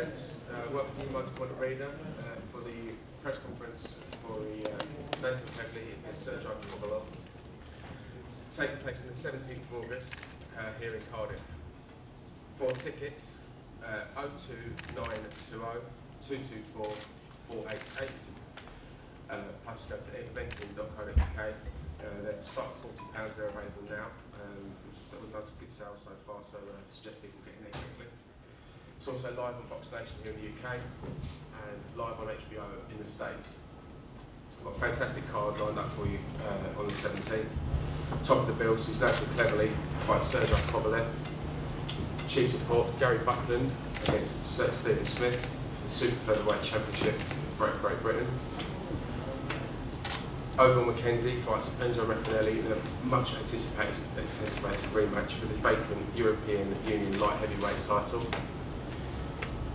Gibbons. Welcome to Multi-Point Arena for the press conference for the Nathan Cleverly-Sergey Kovalev, taking place on the 17th of August here in Cardiff. For tickets, 02920 224 488. Plus go to eventing.co.uk. They start at £40, they're available now. We've done some good sales so far, so I suggest people get in there quickly. It's also live on Box Nation here in the UK and live on HBO in the States. I've got a fantastic card lined up for you on the 17th. Top of the bill is Nathan Cleverly-Sergey Kovalev. Chief support Gary Buckland against Stephen Smith for the Super Featherweight Championship for Great Britain. Oval Mackenzie fights Enzo Recanelli in a much anticipated rematch for the vacant European Union light heavyweight title.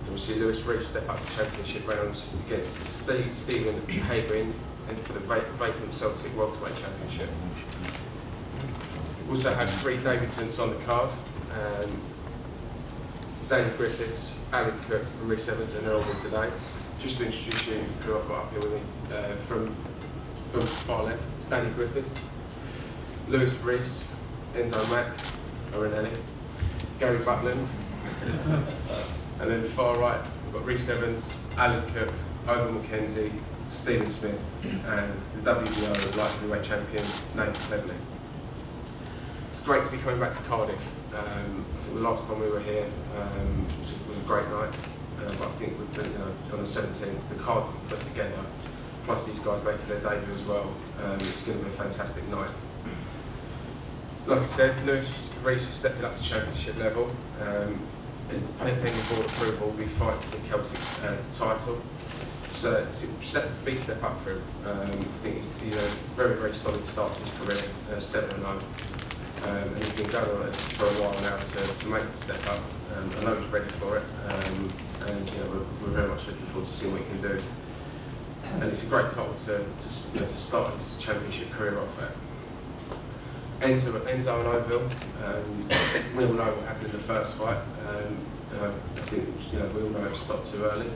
We'll see Lewis Reese step up to championship rounds against Stephen Haybin and for the vacant Celtic welterweight championship. We also have three Davidsons on the card. Danny Griffiths, Alan Cook and Rhys Evans, and they're all here today. Just to introduce you who I've got up here with me. From far left, it's Danny Griffiths, Lewis Reese, Enzo Recanelli, Gary Buckland, and then far right we've got Rhys Evans, Alan Cook, Oval Mackenzie, Stephen Smith, and the WBO light heavyweight champion Nathan Cleverly. It's great to be coming back to Cardiff. I think the last time we were here was a great night, but I think we've been, on the 17th, the card we put together, plus these guys making their debut as well, it's going to be a fantastic night. Like I said, Lewis Reese is stepping up to championship level. Pending board approval, we'll be fighting for the Celtic title. So it's a big step up for him. I think he's a very, very solid start to his career, 7-0. And he's been going on it for a while now to make the step up. I know he's ready for it, and we're very much looking forward to seeing what he can do. And it's a great title to start his championship career off at. Enzo and Oval, we all know what happened in the first fight. I think we all know it stopped too early.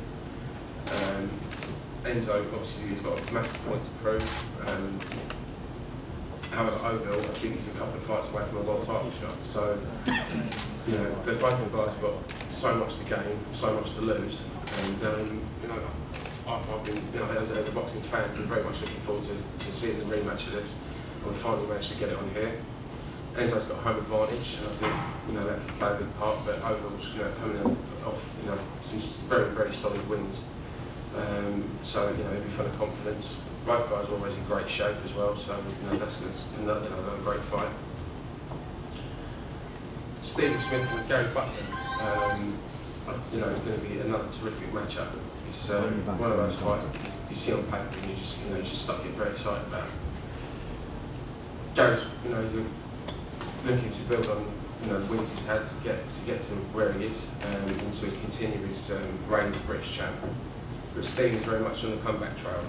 Enzo, obviously, he's got a massive point to prove. However, Oval, I think he's a couple of fights away from a world title shot. So, they're both the guys who've got so much to gain, so much to lose. And I've been, as a boxing fan, been very much looking forward to seeing the rematch of this. We finally managed to get it on here. Enzo's got home advantage, and I think that can play a big part. But Oval's coming off some very, very solid wins. So he'll be full of confidence. Both guys are always in great shape as well. So that's another great fight. Stephen Smith with Gary Buckland. It's going to be another terrific matchup. It's one of those fights you see on paper and you just start getting very excited about. Gary's, looking to build on, the wins he's had to get to where he is, and to continue his reign as British champ. But Stephen's very much on the comeback trail.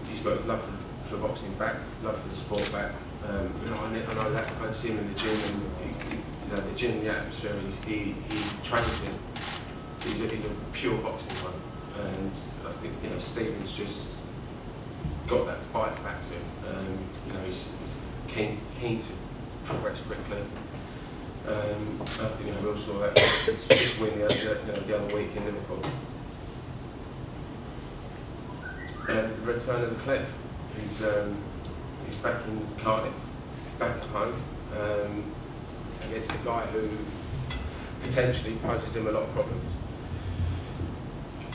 He's got his love for boxing back, love for the sport back. I know that. I see him in the gym, and the gym, the atmosphere he trains in. He's a pure boxing one, and I think Stephen's just got that fight back to him. He's keen to progress quickly. I think we all saw that just win the other week in Liverpool. And the return of the Clef. He's back in Cardiff, back at home, against a guy who potentially poses him a lot of problems.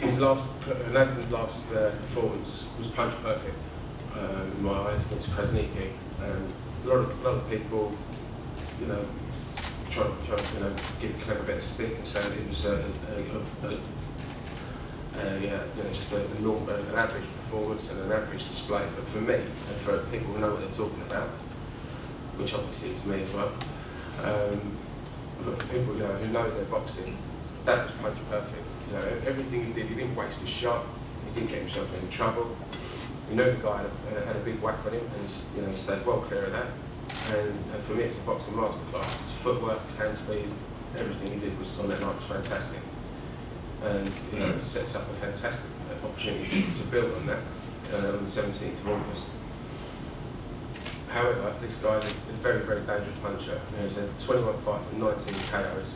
Nathan's last performance was punch perfect in my eyes against Khasiev. A lot of people, try to give Clever a bit of stick and say that it was just an average performance and an average display. But for me, and for people who know what they're talking about, which obviously is me as well, but for people who know their boxing, that was punch perfect. Everything he did, he didn't waste a shot. He didn't get himself into trouble. We know the guy had a big whack on him, and he stayed well clear of that. And for me, it was a boxing masterclass. His footwork, his hand speed, everything he did was on that night was fantastic. and it sets up a fantastic opportunity to build on that on the 17th of August. However, this guy is a very, very dangerous puncher. He's had 21 fights and 19 KOs,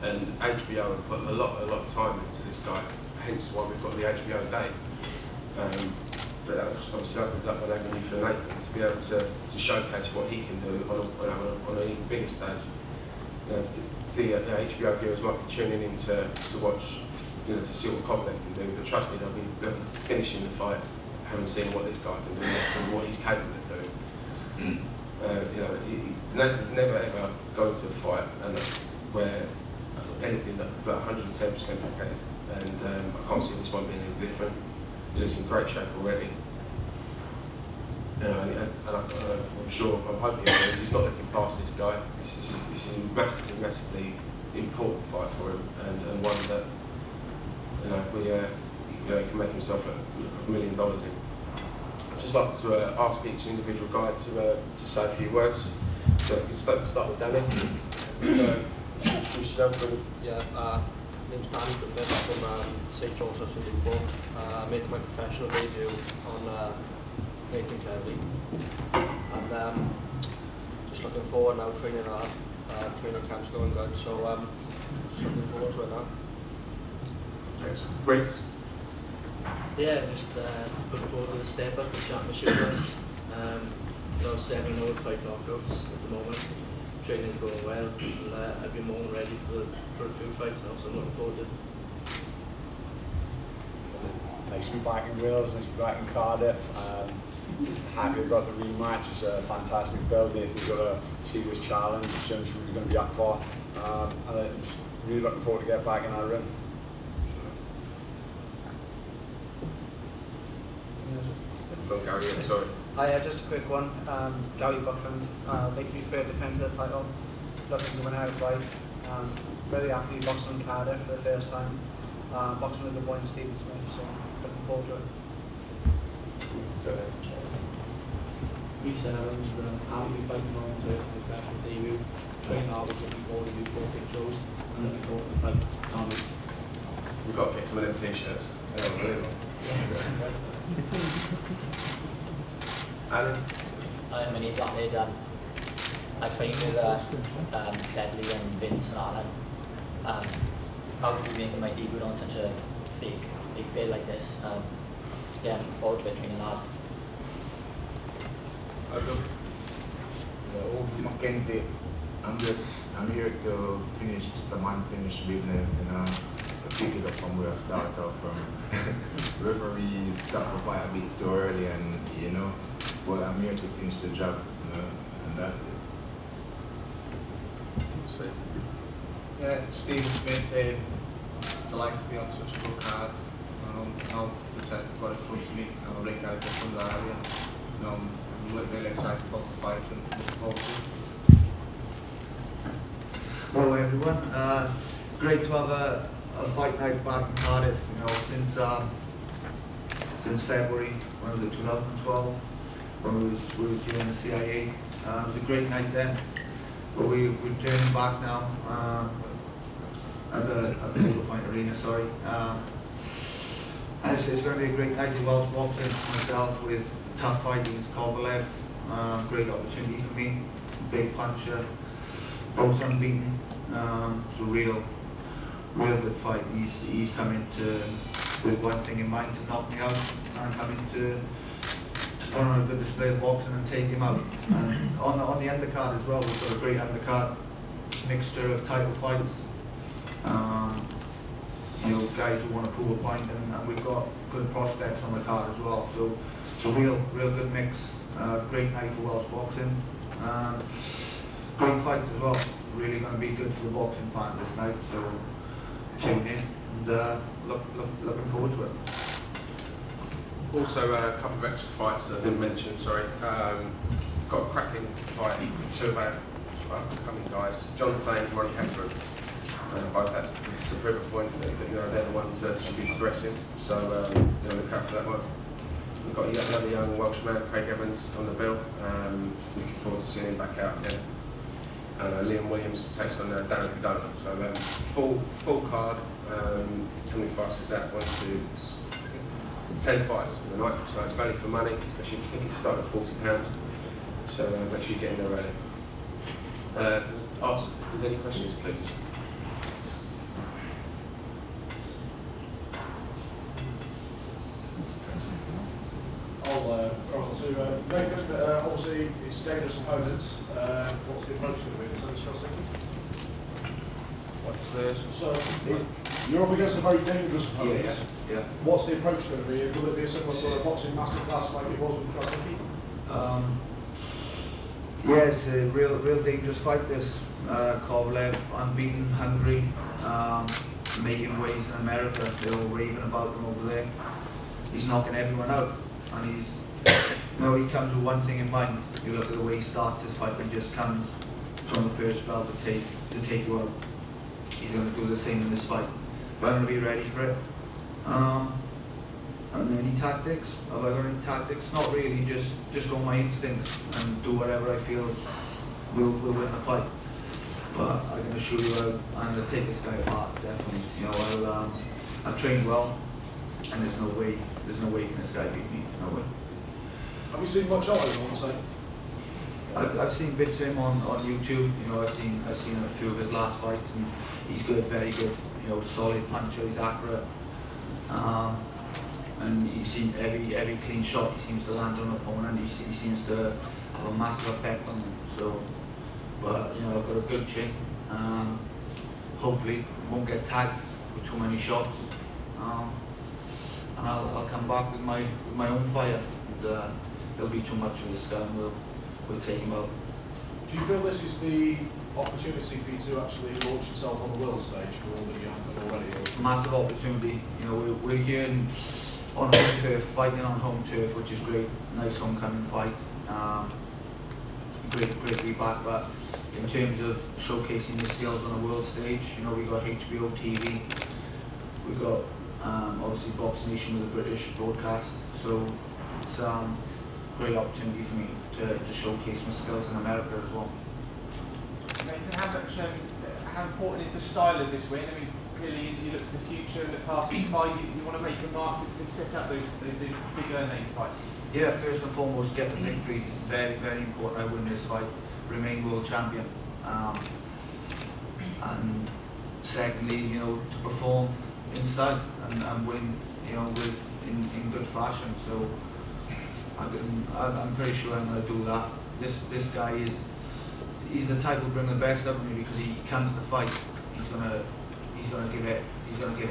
and HBO have put a lot of time into this guy, hence why we've got the HBO date. But that obviously opens up an avenue for Nathan to be able to showcase what he can do on an even bigger stage. The HBO viewers might be tuning in to watch, to see what Kovalev can do, but trust me, they'll be finishing the fight, having seen what this guy can do and what he's capable of doing. Nathan's never ever gone to a fight where anything but 110% prepared, and I can't see this one being any different. He's in great shape already. I'm sure, I'm hoping he's not looking past this guy. This is a massively important fight for him, and one that he can make himself $1 million in. I'd just like to ask each individual guy to say a few words. So if we can start with Danny. Name's Danny Cleverly-Sergey from St. Joseph's in Newport. I made my professional debut on Nathan Cleverly, and just looking forward now, training hard. Training camp's going good, so just looking forward to it now. Thanks. Great. Yeah, just looking forward to the step up, the championship round. 7-0 5 knockouts at the moment. Training's going well, and I've been more than ready for a few fights now, so I'm looking forward to it. Nice to be back in Wales, nice to be back in Cardiff. Happy we got the rematch. It's a fantastic build. Nathan's got a serious challenge, which I'm sure he's going to be up for. And I'm just really looking forward to get back in our ring. Sorry. Hi, just a quick one. Gary Buckland, making me fair defensive title, looking to win outright. Very happy boxing in Cardiff for the first time. Boxing with the boy Stephen Smith, so looking forward to it. Go ahead. Happy fighting on to the professional debut. Training hard, looking forward to do 4-6 shows, and looking forward to the fight. We've got to get some of them t-shirts. Alan? My name's Ahmed. I trained with Cleverly and Vince and Alan. Proud to be making my debut on such a big field like this. Yeah, I'm looking forward to it, training hard. Mackenzie, I'm here to finish some unfinished business, pick it up from where I started off from. Referee stopped the fight a bit too early, and but I'm here to finish the job, and that's it. Yeah, Stephen Smith, delighted to be on such a good card. Now the test got in front of me, and I'm really glad from that area. I'm really excited about the fight and looking forward to it. Hello everyone. Great to have a fight night back in Cardiff. Since February, when was it, 2012, when we was doing the CIA. It was a great night then, but we're turning back now at the Point Arena. Sorry, and it's going to be a great night in Welsh boxing. Myself with a tough fight against Kovalev. Great opportunity for me. Big puncher, both unbeaten. So real good fight. He's coming with one thing in mind, to knock me out, and coming to put on a good display of boxing and take him out. And on the undercard as well, we've got a great undercard mixture of title fights. Guys who want to prove a point, and we've got good prospects on the card as well. So real good mix. Great night for Welsh boxing. Great fights as well. Really going to be good for the boxing fans this night. So tune in and looking forward to it. Also, a couple of extra fights that I didn't mention. Sorry, got a cracking fight with two of our upcoming guys, Jonathan and Ronnie Hepburn. Both that's to prove a point that they're the ones that should be progressing. So look out for that one. We've got another young Welshman, Ciaran Gibbons, on the bill. Looking forward to seeing him back out again. and Liam Williams takes on Darren Cadona. So full card. How many fights is that? 1, 2, 10 fights in the night. So it's value for money, especially if tickets start at £40. So make sure you get in there early. Ask if there's any questions, please. To Nathan, obviously it's a dangerous opponent. What's the approach going to be? Is that discussing? What's this? So you're up against a very dangerous opponent. Yeah. What's the approach going to be? Will it be a similar sort of boxing masterclass like it was with Khasiev? Yeah, it's a real dangerous fight. This Kovalev, unbeaten, hungry, making waves in America. They're all raving about him over there. He's knocking everyone out, and he's. He comes with one thing in mind. You look at the way he starts his fight, and just comes from the first bell to take you out. He's going to do the same in this fight. But I'm going to be ready for it. And any tactics? Have I got any tactics? Not really. Just go on my instincts and do whatever I feel will win the fight. But I can assure you, I'm going to take this guy apart. Definitely. I've trained well, and there's no way can this guy beat me. No way. Have you seen much of him on site? I've seen bits of him on YouTube. I've seen a few of his last fights, and he's good, very good. Solid puncher. He's accurate, and he seems every clean shot he seems to land on an opponent. He seems to have a massive effect on them. So, but I've got a good chin. Hopefully, won't get tagged with too many shots, and I'll come back with my own fire. And, there'll be too much of this guy, and we'll take him out. Do you feel this is the opportunity for you to actually launch yourself on the world stage for all that you have done already? It's a massive opportunity. We're here on home turf, fighting on home turf, which is great. Nice homecoming fight. Great to be back. But in terms of showcasing your skills on the world stage, we've got HBO TV. We've got obviously Box Nation with the British broadcast. So it's great opportunity for me to showcase my skills in America as well. Nathan, how important is the style of this win? I mean, clearly as you look to the future and the passing by, you want to make a mark to set up the bigger name fights. Yeah, first and foremost, get the victory. Very, very important. I win this fight, remain world champion. And secondly, to perform in style and win, in good fashion. So I'm pretty sure I'm going to do that. This guy he's the type who'll bring the best out of me, because he comes to fight. He's gonna give it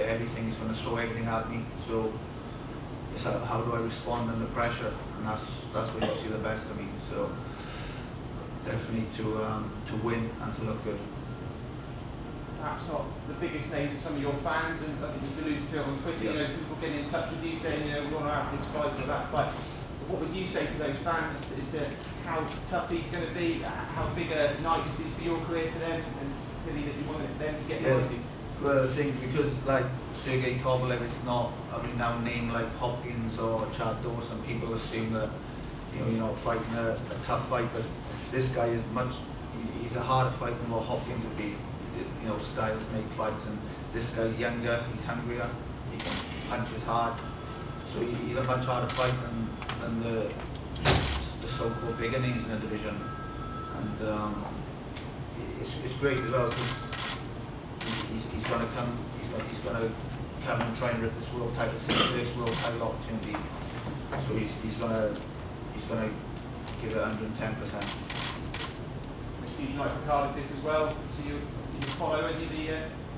everything. He's gonna throw everything at me. So it's how do I respond under pressure, and that's where you see the best of me. So definitely to win and to look good. Perhaps not the biggest names of some of your fans, and I think you've alluded to it on Twitter. Yeah. People getting in touch with you saying, we want to have this fight or that fight. What would you say to those fans as to how tough he's going to be, how big a night this is for your career for them, and really that you want them to get behind you? Well, I think because like Sergey Kovalev is not a renowned name like Hopkins or Chad Dawson, people assume that you're not fighting a tough fight, but this guy is he's a harder fight than what Hopkins would be. Styles make fights, and this guy's younger, he's hungrier, he can punch as hard. So he's a much harder fight than the so-called bigger names in the division, and it's great as well because he's going to come. He's going to come and try and rip this world title. It's his first world title opportunity, so he's going to give it 110%. A huge night for Cardiff this as well. So you follow any of the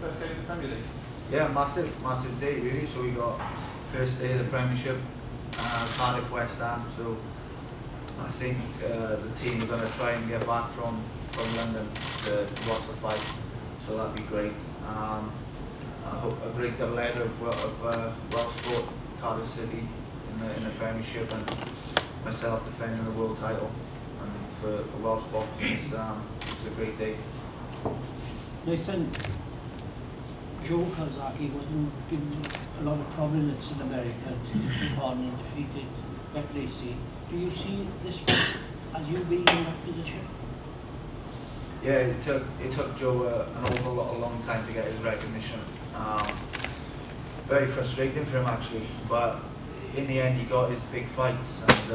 first game of the Premier League? Yeah, massive day really. So we got first day of the Premiership, Cardiff West Ham. So I think the team are going to try and get back from London to watch the fight. So that'd be great. I hope a great double header of Welsh sport, Cardiff City in the Premiership, and myself defending the world title. And for Welsh boxing, it's a great day. Nathan, Joe Calzaghe wasn't given a lot of prominence in America on and defeated Beck. Do you see this fight as you being in that position? Yeah, it took Joe an awful lot, a long time to get his recognition. Very frustrating for him actually, but in the end he got his big fights, and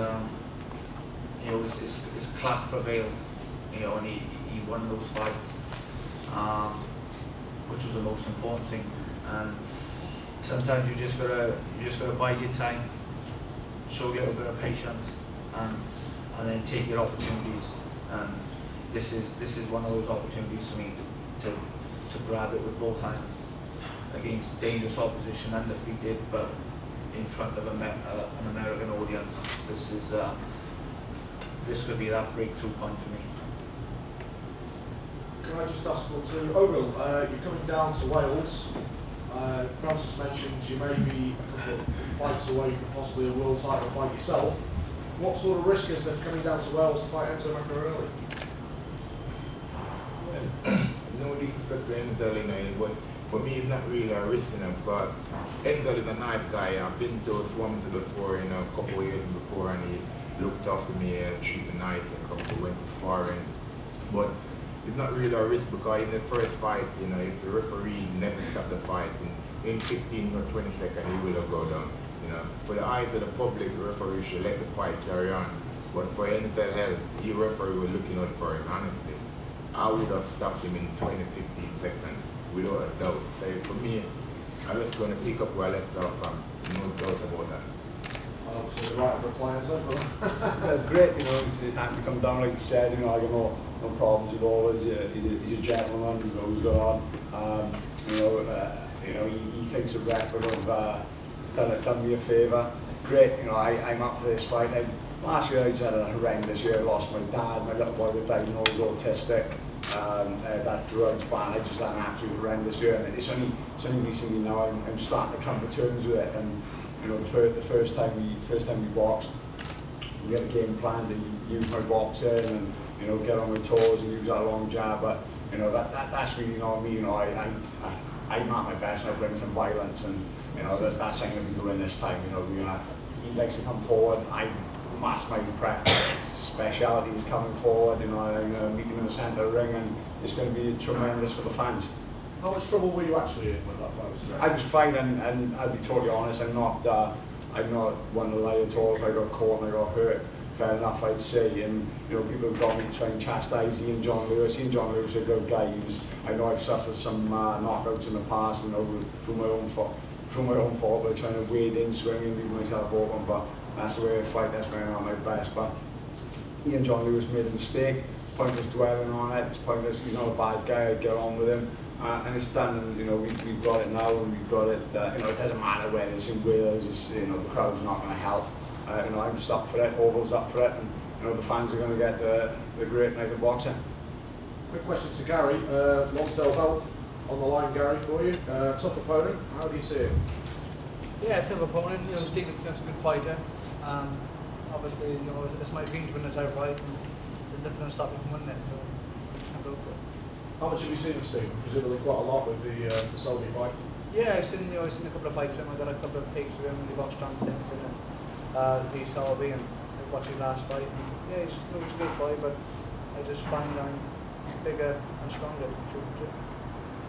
you know, his class prevailed. You know, and he won those fights, which was the most important thing. And sometimes you just gotta bide your time, show a little bit of patience, and then take your opportunities. And this is one of those opportunities for me to grab it with both hands against dangerous opposition, undefeated, but in front of an American audience. This could be that breakthrough point for me. Can I just ask one too? Oval, you're coming down to Wales. Francis mentioned you may be a couple of fights away from possibly a world title fight yourself. What sort of risk is there coming down to Wales to fight Enzo Maccarelli? Well, no disrespect to Enzo, you know, but for me it's not really a risk, you know, because Enzo is a nice guy. I've been to Swansea before, you know, a couple of years before, and he looked after me and treated me nice, and we went to sparring. But it's not really a risk, because in the first fight, you know, if the referee never stopped the fight, in 15 or 20 seconds, he will have go down. You know, for the eyes of the public, the referee should let the fight carry on. But for NFL health, the referee was looking out for him, honestly. I would have stopped him in 20, 15 seconds, without a doubt. So for me, I'm just going to pick up where I left off, no doubt about that. Obviously, the right of reply for Yeah, great, you know, he's happy to come down, like you said, you know, I got no problems at all. He's a gentleman, he knows what's going on. You know, he thinks a record of done me a favour. Great, you know, I'm up for this fight. Last year I just had a horrendous year. I lost my dad, my little boy was diagnosed autistic. That drugs ban, I just had an absolutely horrendous year, and it's only recently now I'm starting to come to terms with it. And you know, the first time we boxed, we had a game plan to use my boxing and, you know, get on my toes and use that long jab. But you know, that's really not me. You know, I'm at my best when I bring some violence, and you know, that's what I'm going to be doing this time. You know, he likes to come forward. That's my speciality is coming forward. You know, I'm going to meet him in the centre of the ring, and it's going to be tremendous for the fans. How much trouble were you actually in when that fight was going? I was fine, and I'll be totally honest, I'm not one to lie at all. If I got caught and I got hurt, fair enough, I'd say. And you know, people have got me to try and chastise Ian John Lewis. Ian John Lewis is a good guy. I know I've suffered some knockouts in the past, and through my own fault, by trying to wade in, swing and leave myself open. But that's the way I fight. That's when I'm at my best. But Ian John Lewis made a mistake. Pointless dwelling on it. It's pointless. He's not a bad guy. I'd get on with him. And it's done, and you know, we've got it now, and we've got it. You know, it doesn't matter whether it's in Wales. It's, you know, the crowd's not going to help. You know, I'm just up for it. Oval's up for it, and you know, the fans are going to get the great night of boxing. Quick question to Gary. Lonsdale belt on the line, Gary, for you. Tough opponent. How do you see it? Yeah, tough opponent. You know, Stephen Smith's a good fighter. Obviously, you know, it's my dream to win this outright, and there's nothing to stop me from winning it. So I'll go for it. How much have you seen of Stephen? Presumably quite a lot with the Selby fight. Yeah, I've seen a couple of fights with him. I've got a couple of takes with him, and we've watched on since, and the Selby, and I've watched his last fight. And, yeah, he's a good boy, but I just find I'm bigger and stronger.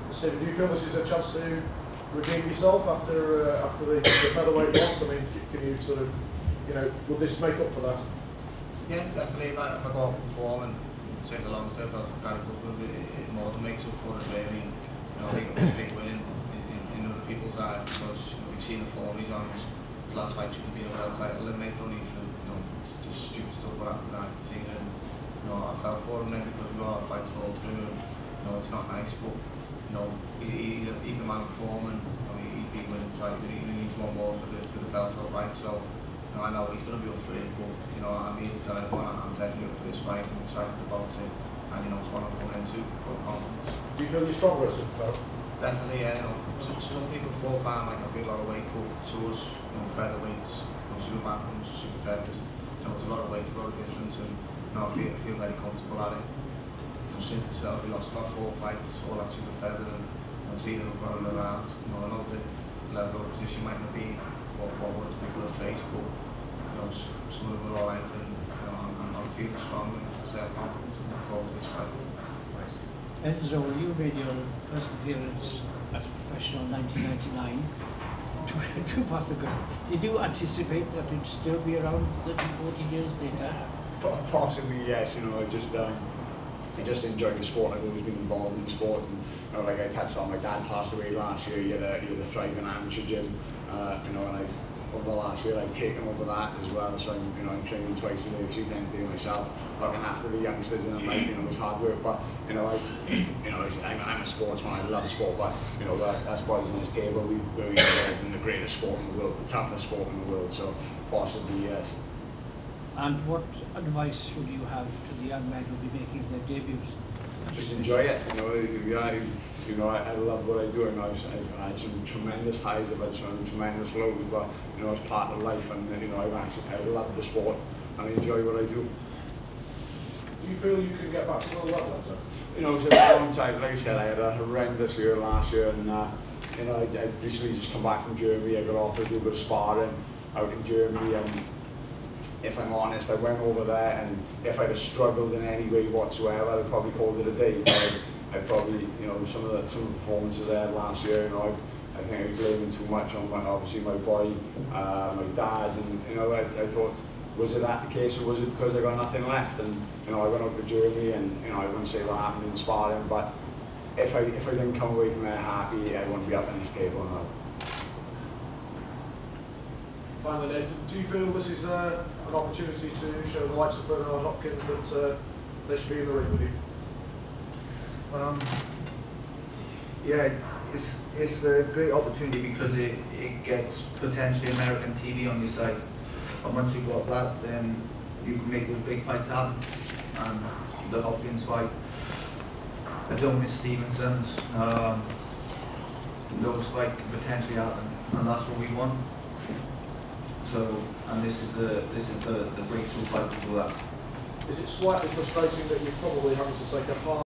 Stephen, do you feel this is a chance to redeem yourself after the featherweight loss? I mean, can you sort of, you know, would this make up for that? Yeah, definitely. If I go out and perform and take the long step out of Cardiff, it more than makes up for it, really. You know, I think it'll be a big win in other people's eyes, because you know, we've seen the form he's on. His last fight shouldn't be a world title eliminator, only for, you know, just stupid stuff what happened tonight. And you know, I felt for him then, because we got our fights fall through, and you know, it's not nice, but you know, he's the man of form, and you know, he's been winning fight. He needs one more for the belt outright. So you know, I know he's going to be up for it, but you know, I'm here to tell everyone I'm definitely up for this fight. I'm excited about it, and you know, it's one I'm going into for confidence. Do you feel you're stronger as a superfelt? Definitely, yeah. You know, some people fall down like a big lot of weight, but to us, you know, featherweights, you know, super bantamweights, super feathers, you know, it's a lot of weight, a lot of difference, and you know, I feel very comfortable at it. You know, since the Selby lost about 4 fights, all that super feather, and you know, 3 of them running around. You know, I know the level of position might not be what would people have faced, but you know, some of them are alright, and you know, I'm feeling strong and self-confident and look forward to this fight. Enzo, you made your first appearance as a professional in 1999. To pass the good. Did you anticipate that you'd still be around 13, 14 years later? Possibly, yes. You know, I just enjoy the sport. I've always been involved in sport, and you know, like I touched on, my dad passed away last year. He had a thriving amateur gym, you know, and over the last year I've taken over that as well. So I'm training twice a day, 3 times a day myself, looking after the youngsters, and it's hard work. But I'm a sportsman. I love sport, but that's boys on this table. We're involved in the greatest sport in the world, the toughest sport in the world. So possibly, yes. And what advice would you have to the young men who will be making their debuts? Just enjoy it. I love what I do, and I've had some tremendous highs, I've had some tremendous lows, but it's part of life, and I love the sport and I enjoy what I do. Do you feel you can get back to world level, sir? It's a long time. Like I said, I had a horrendous year last year, and I recently just come back from Germany. I got offered to do a bit of sparring out in Germany, and if I'm honest, I went over there, and if I'd have struggled in any way whatsoever, I'd probably called it a day. I probably, some of the performances I had last year, I think I was blaming too much on obviously my boy, my dad, and I thought, was it that the case, or was it because I got nothing left? And I went over to Germany, and I wouldn't say what happened in sparring, but if I didn't come away from there happy, I wouldn't be up in this table now. Finally, Nathan, do you feel this is an opportunity to show the likes of Bernard Hopkins that they should be in the ring with you? Yeah, it's a great opportunity because it gets potentially American TV on your side. And once you've got that, then you can make those big fights happen. And the Hopkins fight, Adonis Stevenson's, those fights can potentially happen, and that's what we want. So, and this is the breakthrough fight for that. Is it slightly frustrating that you're probably having to take a hard